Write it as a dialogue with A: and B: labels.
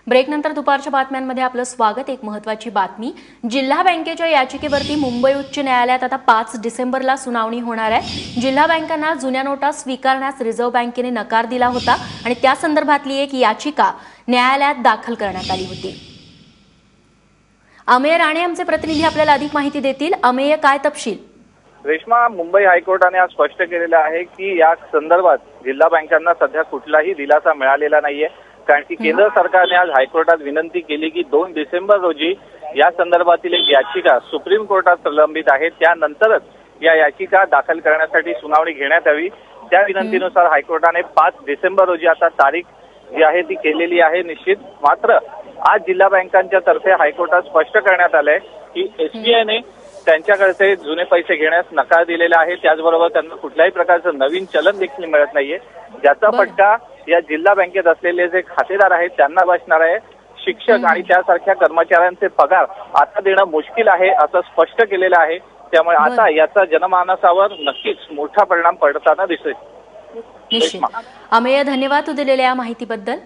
A: ब्रेकनंतर दुपारच्या बातम्यांमध्ये आपलं स्वागत। एक महत्त्वाची बातमी, जिल्हा बँकेच्या याचिकेवरती मुंबई उच्च न्यायालयात आता 5 डिसेंबरला सुनावणी होणार आहे। जिल्हा बँकांना जुन्या नोटा स्वीकारण्यास रिझर्व्ह बँकेने नकार दिला होता आणि त्या संदर्भातली एक याचिका न्यायालयात दाखल करण्यात आली होती। अमेय राणे आमचे प्रतिनिधी आपल्याला अधिक माहिती देतील। अमेय, काय तपशील?
B: रेश्मा, मुंबई हायकोर्टाने आज स्पष्ट केलेलं आहे की या संदर्भात जिल्हा बँकांना सध्या कुठलाही दिलासा मिळालेला नाहीये, कारण की केंद्र सरकारने आज हायकोर्टात विनंती केली की 2 डिसेंबर रोजी या संदर्भातील एक याचिका सुप्रीम कोर्टात प्रलंबित आहे, त्यानंतरच या याचिका दाखल करण्यासाठी सुनावणी घेण्यात यावी। त्या विनंतीनुसार हायकोर्टाने 5 डिसेंबर रोजी आता तारीख जी आहे ती केलेली आहे निश्चित। मात्र आज जिल्हा बँकांच्या तर्फे हायकोर्टात स्पष्ट करण्यात आलंय की एसबीआयने त्यांच्याकडचे जुने पैसे घेण्यास नकार दिलेला आहे, त्याचबरोबर त्यांना कुठल्याही प्रकारचं नवीन चलन देखील मिळत नाहीये, ज्याचा फटका या जिल्हा बँकेत असलेले जे खातेदार आहेत त्यांना बसणार आहे। शिक्षक आणि त्यासारख्या कर्मचाऱ्यांचे पगार आता देणं मुश्किल आहे असं स्पष्ट केलेलं आहे, त्यामुळे आता याचा जनमानसावर नक्कीच मोठा परिणाम पडताना दिसेल।
A: निश्चित। अमेय, धन्यवाद तू दिलेल्या या माहितीबद्दल।